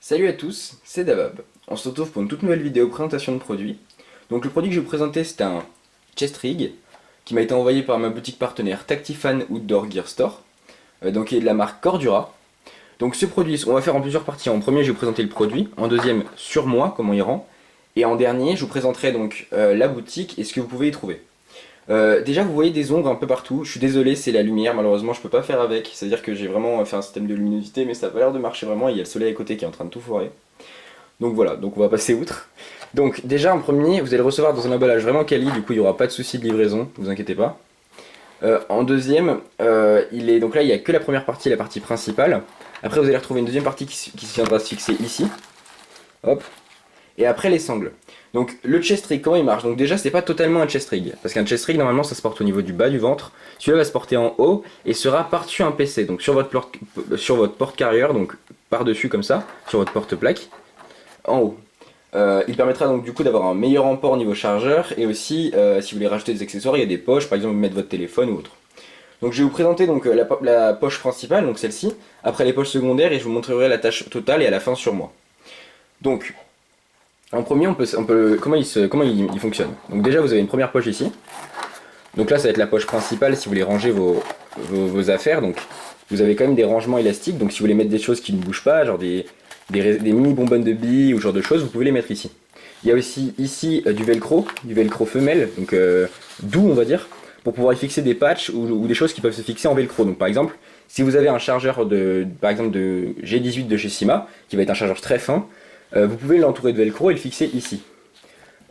Salut à tous, c'est Davab. On se retrouve pour une toute nouvelle vidéo présentation de produit. Donc le produit que je vais vous présenter c'est un chest rig qui m'a été envoyé par ma boutique partenaire Tactifan Outdoor Gear Store, donc qui est de la marque Cordura. Donc ce produit, on va faire en plusieurs parties. En premier je vais vous présenter le produit, en deuxième sur moi, comment il rend, et en dernier je vous présenterai donc la boutique et ce que vous pouvez y trouver. Déjà vous voyez des ombres un peu partout, je suis désolé c'est la lumière, malheureusement je peux pas faire avec, c'est à dire que j'ai vraiment fait un système de luminosité mais ça a pas l'air de marcher vraiment, il y a le soleil à côté qui est en train de tout foirer. Donc voilà, donc on va passer outre. Donc déjà en premier vous allez le recevoir dans un emballage vraiment quali, du coup il n'y aura pas de souci de livraison, ne vous inquiétez pas. En deuxième, donc là il n'y a que la première partie, la partie principale. Après vous allez retrouver une deuxième partie qui viendra se fixer ici. Hop. Et après les sangles. Donc le chest rig, comment il marche? Donc déjà c'est pas totalement un chest rig, parce qu'un chest rig normalement ça se porte au niveau du bas du ventre, celui-là va se porter en haut et sera par-dessus un PC, donc sur votre porte-carrière, donc par-dessus comme ça, sur votre porte-plaque, en haut. Il permettra donc du coup d'avoir un meilleur emport au niveau chargeur, et aussi si vous voulez rajouter des accessoires, il y a des poches, par exemple mettre votre téléphone ou autre. Donc je vais vous présenter donc la poche principale, donc celle-ci, après les poches secondaires, et je vous montrerai la tâche totale et à la fin sur moi. Donc en premier, comment il fonctionne. Donc déjà, vous avez une première poche ici. Donc là, ça va être la poche principale si vous voulez ranger vos affaires. Donc vous avez quand même des rangements élastiques. Donc si vous voulez mettre des choses qui ne bougent pas, genre des mini bonbonnes de billes ou ce genre de choses, vous pouvez les mettre ici. Il y a aussi ici du velcro femelle, donc doux on va dire, pour pouvoir y fixer des patchs ou des choses qui peuvent se fixer en velcro. Donc par exemple, si vous avez un chargeur par exemple de G18 de chez Sima, qui va être un chargeur très fin, vous pouvez l'entourer de velcro et le fixer ici.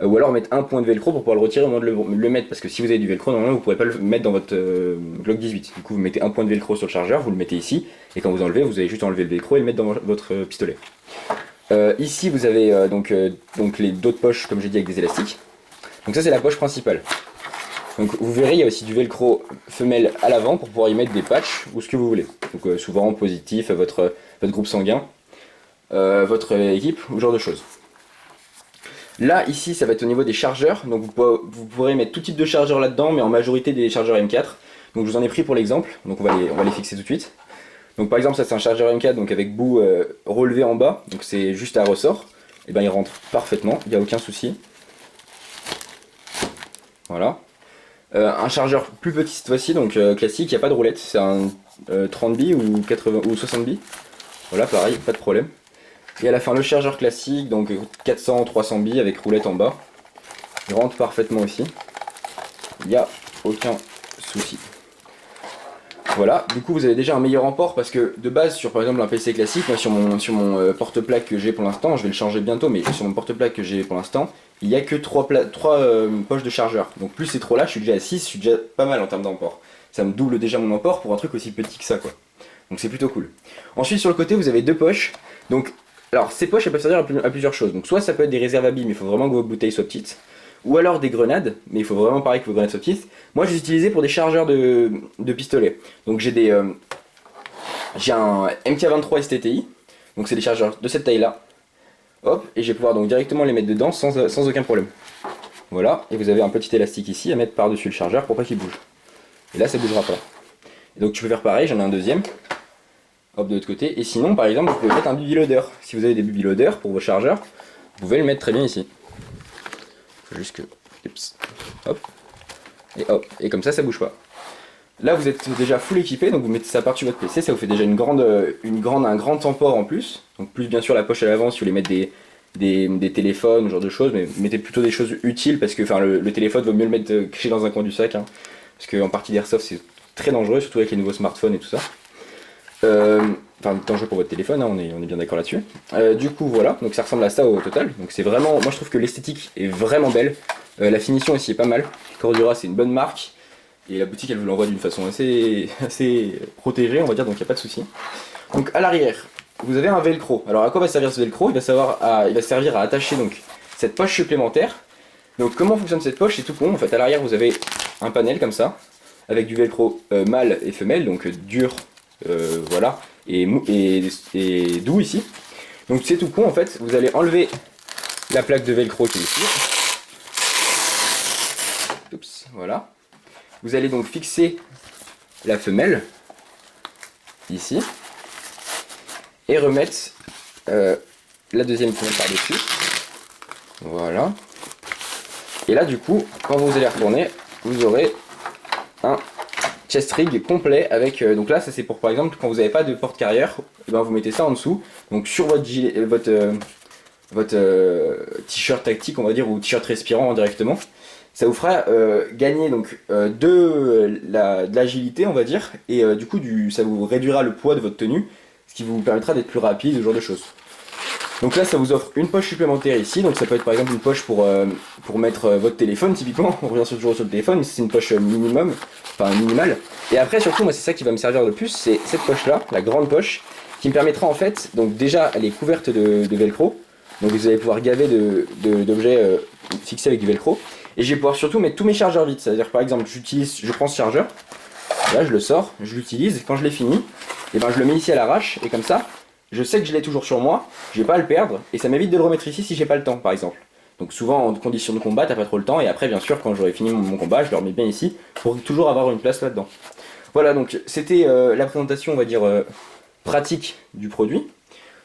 Ou alors mettre un point de velcro pour pouvoir le retirer au moment de le mettre, parce que si vous avez du velcro, normalement vous ne pourrez pas le mettre dans votre Glock 18. Du coup vous mettez un point de velcro sur le chargeur, vous le mettez ici, et quand vous enlevez, vous allez juste enlever le velcro et le mettre dans votre pistolet. Ici vous avez donc les d'autres poches, comme j'ai dit, avec des élastiques. Donc ça c'est la poche principale. Donc vous verrez, il y a aussi du velcro femelle à l'avant pour pouvoir y mettre des patchs ou ce que vous voulez. Donc souvent positif, votre groupe sanguin, votre équipe ou ce genre de choses. Là ici ça va être au niveau des chargeurs, donc vous pourrez mettre tout type de chargeurs là-dedans, mais en majorité des chargeurs M4. Donc je vous en ai pris pour l'exemple, donc on va les fixer tout de suite. Donc par exemple ça c'est un chargeur M4 donc avec bout relevé en bas, donc c'est juste à ressort, et bien il rentre parfaitement, il n'y a aucun souci. Voilà. Un chargeur plus petit cette fois-ci, donc classique, il n'y a pas de roulette, c'est un 30 billes ou 80 ou 60 billes. Voilà, pareil, pas de problème. Et à la fin le chargeur classique, donc 400-300 billes avec roulette en bas. Il rentre parfaitement aussi. Il n'y a aucun souci. Voilà, du coup vous avez déjà un meilleur emport parce que de base sur par exemple un PC classique, moi sur mon porte-plaque que j'ai pour l'instant, je vais le changer bientôt, mais sur mon porte-plaque que j'ai pour l'instant, il n'y a que 3 poches de chargeur. Donc plus c'est trop là, je suis déjà à 6, je suis déjà pas mal en termes d'emport. Ça me double déjà mon emport pour un truc aussi petit que ça quoi. Donc c'est plutôt cool. Ensuite sur le côté vous avez 2 poches. Donc alors ces poches elles peuvent servir à plusieurs choses. Donc soit ça peut être des réserves à billes mais il faut vraiment que vos bouteilles soient petites. Ou alors des grenades, mais il faut vraiment pareil que vos grenades soient petites. Moi je les utilisais pour des chargeurs de pistolet. Donc j'ai un MK23 STTI, donc c'est des chargeurs de cette taille là. Hop, et je vais pouvoir donc directement les mettre dedans sans aucun problème. Voilà, et vous avez un petit élastique ici à mettre par dessus le chargeur pour pas qu'il bouge. Et là ça bougera pas. Et donc tu peux faire pareil, j'en ai un deuxième. Hop, de l'autre côté. Et sinon par exemple vous pouvez mettre un BB loader. Si vous avez des BB loaders pour vos chargeurs, vous pouvez le mettre très bien ici. Faut juste que... Hop. Et hop. Et comme ça bouge pas. Là vous êtes déjà full équipé, donc vous mettez ça par-dessus votre PC, ça vous fait déjà un grand emport en plus. Donc plus bien sûr la poche à l'avant si vous voulez mettre des téléphones, ce genre de choses, mais mettez plutôt des choses utiles parce que le téléphone vaut mieux le mettre caché dans un coin du sac. Hein, parce qu'en partie d'airsoft c'est très dangereux, surtout avec les nouveaux smartphones et tout ça. Enfin dangereux pour votre téléphone, hein, on est bien d'accord là-dessus. Du coup voilà, donc ça ressemble à ça au total. Donc c'est vraiment, moi je trouve que l'esthétique est vraiment belle. La finition aussi est pas mal. Cordura c'est une bonne marque. Et la boutique elle vous l'envoie d'une façon assez protégée on va dire, donc il n'y a pas de souci. Donc à l'arrière, vous avez un velcro. Alors à quoi va servir ce velcro? Il va servir à attacher donc cette poche supplémentaire. Donc comment fonctionne cette poche? C'est tout con, en fait à l'arrière vous avez un panel comme ça, avec du velcro mâle et femelle, donc dur, voilà, et doux ici. Donc c'est tout con en fait, vous allez enlever la plaque de velcro qui est ici. Oups, voilà. Vous allez donc fixer la femelle ici et remettre la deuxième qui vient par-dessus. Voilà. Et là du coup, quand vous allez retourner, vous aurez un chest rig complet avec... donc là, ça c'est pour par exemple quand vous n'avez pas de porte-carrière, et ben vous mettez ça en dessous. Donc sur votre gilet, votre t-shirt tactique on va dire, ou t-shirt respirant directement. Ça vous fera gagner donc de l'agilité on va dire, et du coup ça vous réduira le poids de votre tenue, ce qui vous permettra d'être plus rapide, ce genre de choses. Donc là ça vous offre une poche supplémentaire ici, donc ça peut être par exemple une poche pour mettre votre téléphone typiquement, on revient toujours sur le téléphone, mais c'est une poche minimum, enfin minimale. Et après surtout moi c'est ça qui va me servir le plus, c'est cette poche là, la grande poche, qui me permettra en fait, donc déjà elle est couverte de velcro, donc vous allez pouvoir gaver d'objets fixés avec du velcro. Et je vais pouvoir surtout mettre tous mes chargeurs vite, c'est-à-dire par exemple je prends ce chargeur, là je le sors, je l'utilise, quand je l'ai fini, et ben je le mets ici à l'arrache, et comme ça, je sais que je l'ai toujours sur moi, je vais pas le perdre, et ça m'évite de le remettre ici si j'ai pas le temps par exemple. Donc souvent en conditions de combat t'as pas trop le temps, et après bien sûr quand j'aurai fini mon combat, je le remets bien ici, pour toujours avoir une place là-dedans. Voilà, donc c'était la présentation on va dire pratique du produit.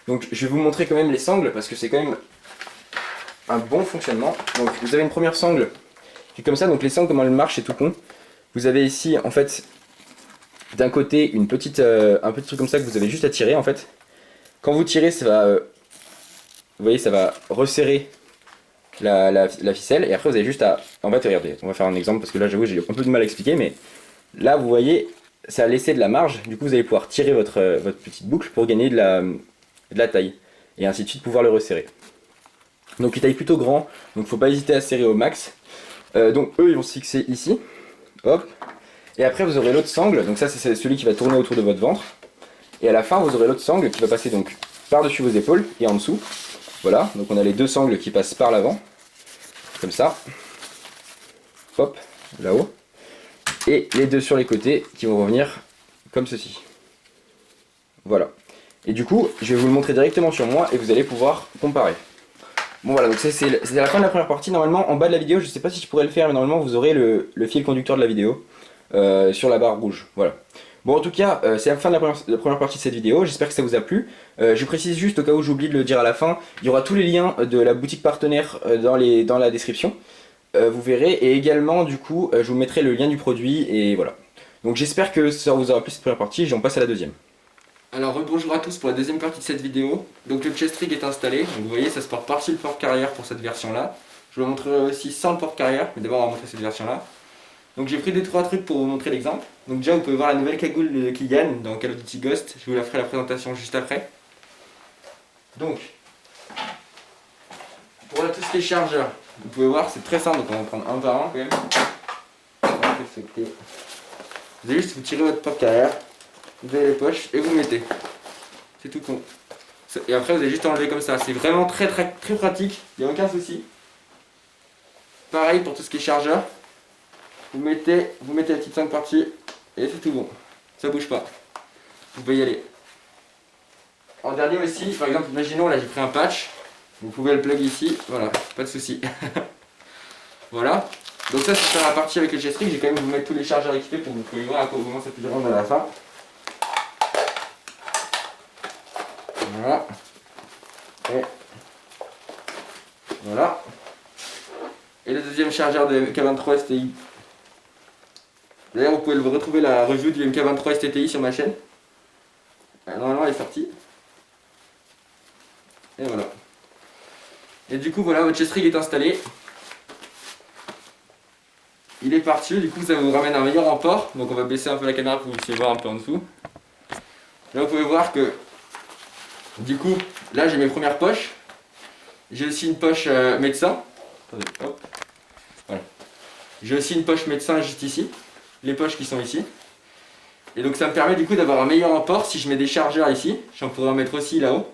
Donc je vais vous montrer quand même les sangles, parce que c'est quand même un bon fonctionnement. Donc vous avez une première sangle qui est comme ça, donc les sangles comment elles marchent c'est tout con. Vous avez ici en fait d'un côté un petit truc comme ça que vous avez juste à tirer en fait. Quand vous tirez ça va, vous voyez ça va resserrer la ficelle, et après vous avez juste à, en fait regardez, on va faire un exemple parce que là j'avoue j'ai un peu de mal à expliquer, mais là vous voyez ça a laissé de la marge, du coup vous allez pouvoir tirer votre petite boucle pour gagner de la taille, et ainsi de suite pouvoir le resserrer. Donc il taille plutôt grand, donc faut pas hésiter à serrer au max. Donc eux ils vont se fixer ici, hop, et après vous aurez l'autre sangle, donc ça c'est celui qui va tourner autour de votre ventre, et à la fin vous aurez l'autre sangle qui va passer donc par dessus vos épaules et en dessous. Voilà, donc on a les deux sangles qui passent par l'avant, comme ça, hop, là-haut, et les deux sur les côtés qui vont revenir comme ceci. Voilà, et du coup je vais vous le montrer directement sur moi et vous allez pouvoir comparer. Bon voilà, donc c'est la fin de la première partie. Normalement en bas de la vidéo, je sais pas si je pourrais le faire, mais normalement vous aurez le fil conducteur de la vidéo sur la barre rouge, voilà. Bon en tout cas, c'est la fin de la première partie de cette vidéo, j'espère que ça vous a plu. Je précise juste au cas où j'oublie de le dire à la fin, il y aura tous les liens de la boutique partenaire dans la description, vous verrez, et également du coup je vous mettrai le lien du produit, et voilà. Donc j'espère que ça vous aura plu cette première partie, j'en passe à la deuxième. Alors bonjour à tous pour la deuxième partie de cette vidéo. Donc le chest rig est installé, donc vous voyez ça se porte par-dessus le porte-carrière pour cette version là. Je vous montrerai aussi sans le porte-carrière, mais d'abord on va montrer cette version là. Donc j'ai pris 2-3 trucs pour vous montrer l'exemple. Donc déjà vous pouvez voir la nouvelle cagoule de Killian dans Call of Duty Ghost, je vous la ferai la présentation juste après. Donc, pour tout ce qui est chargeur, vous pouvez voir c'est très simple, donc on va prendre un par un quand même. Vous avez juste vous tirez votre porte-carrière, vous avez les poches et vous mettez. C'est tout con. Et après vous allez juste enlever comme ça. C'est vraiment très pratique, il n'y a aucun souci. Pareil pour tout ce qui est chargeur. Vous mettez la petite 5 parties et c'est tout bon. Ça bouge pas. Vous pouvez y aller. En dernier aussi, par exemple, imaginons là j'ai pris un patch. Vous pouvez le plug ici, voilà, pas de souci. Voilà. Donc ça c'est la partie avec le chest rig. Je vais quand même vous mettre tous les chargeurs équipés pour que vous pouvez voir à comment ça peut rendre à la fin. Voilà. Et voilà. Et le deuxième chargeur de MK23 STI. D'ailleurs, vous pouvez retrouver la review du MK23 STI sur ma chaîne. Normalement, elle est sortie. Et voilà. Et du coup, voilà, votre chest rig est installé. Il est parti, du coup, ça vous ramène un meilleur emport. Donc, on va baisser un peu la caméra pour que vous puissiez voir un peu en dessous. Là, vous pouvez voir que du coup, là j'ai mes premières poches. J'ai aussi une poche médecin. Attendez, hop. Voilà. J'ai aussi une poche médecin juste ici. Les poches qui sont ici. Et donc ça me permet du coup d'avoir un meilleur emport si je mets des chargeurs ici. J'en pourrais en mettre aussi là-haut.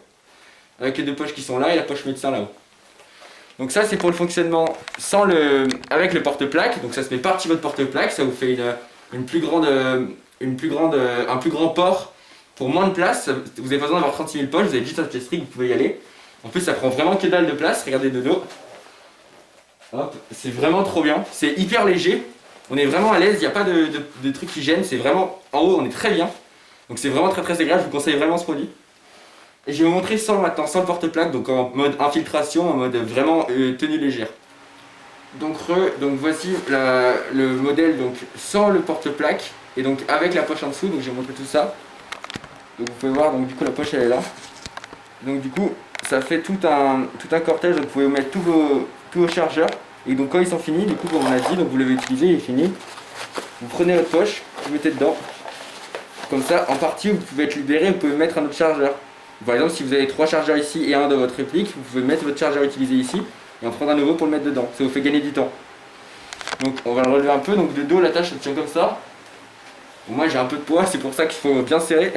Avec les deux poches qui sont là et la poche médecin là-haut. Donc ça c'est pour le fonctionnement avec le porte-plaque. Donc ça se met par-dessus votre porte-plaque. Ça vous fait un plus grand port. Pour moins de place, vous n'avez pas besoin d'avoir 36 000 poches, vous avez juste un chest rig, vous pouvez y aller. En plus ça prend vraiment que dalle de place, regardez de dos. Hop, c'est vraiment trop bien, c'est hyper léger. On est vraiment à l'aise, il n'y a pas de trucs qui gênent, c'est vraiment, en haut on est très bien. Donc c'est vraiment très agréable, je vous conseille vraiment ce produit. Et je vais vous montrer sans maintenant, sans le porte-plaque, donc en mode infiltration, en mode vraiment tenue légère. Donc voici le modèle donc sans le porte-plaque et donc avec la poche en dessous, donc je vais vous montrer tout ça. Donc vous pouvez voir, donc du coup la poche elle est là. Donc du coup ça fait tout un cortège, donc vous pouvez mettre tous vos chargeurs. Et donc quand ils sont finis, du coup comme on a dit, donc vous l'avez utilisé, il est fini. Vous prenez votre poche, vous mettez dedans. Comme ça, en partie vous pouvez être libéré, vous pouvez mettre un autre chargeur. Par exemple, si vous avez 3 chargeurs ici et un dans votre réplique, vous pouvez mettre votre chargeur utilisé ici et en prendre un nouveau pour le mettre dedans. Ça vous fait gagner du temps. Donc on va le relever un peu, donc de dos l'attache se tient comme ça. Moi j'ai un peu de poids, c'est pour ça qu'il faut bien serrer.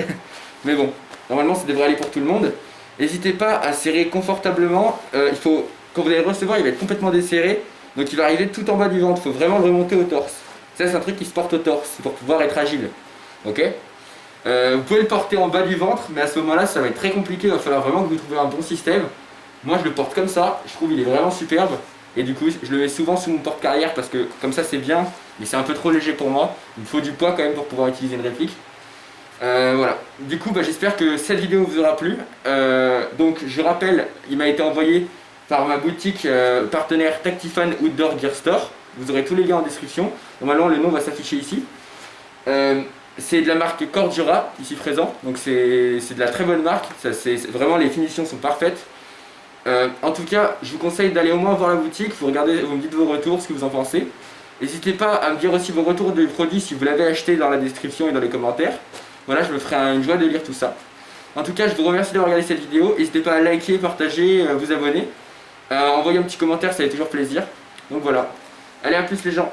Mais bon, normalement ça devrait aller pour tout le monde. N'hésitez pas à serrer confortablement. Quand vous allez le recevoir, il va être complètement desserré. Donc il va arriver tout en bas du ventre, il faut vraiment le remonter au torse. Ça c'est un truc qui se porte au torse, pour pouvoir être agile. Ok. Vous pouvez le porter en bas du ventre, mais à ce moment-là, ça va être très compliqué. Il va falloir vraiment que vous trouviez un bon système. Moi, je le porte comme ça. Je trouve qu'il est vraiment superbe. Et du coup, je le mets souvent sous mon porte-carrière parce que comme ça, c'est bien. Mais c'est un peu trop léger pour moi. Il me faut du poids quand même pour pouvoir utiliser une réplique. Voilà. Du coup, j'espère que cette vidéo vous aura plu. Donc, je rappelle, il m'a été envoyé par ma boutique partenaire Tactifan Outdoor Gear Store. Vous aurez tous les liens en description. Normalement, le nom va s'afficher ici. C'est de la marque Cordura, ici présent, donc c'est de la très bonne marque, vraiment les finitions sont parfaites. En tout cas, je vous conseille d'aller au moins voir la boutique, vous regardez, vous me dites vos retours, ce que vous en pensez. N'hésitez pas à me dire aussi vos retours du produit si vous l'avez acheté dans la description et dans les commentaires. Voilà, je me ferai une joie de lire tout ça. En tout cas, je vous remercie d'avoir regardé cette vidéo, n'hésitez pas à liker, partager, vous abonner. Envoyer un petit commentaire, ça fait toujours plaisir. Donc voilà, allez à plus les gens.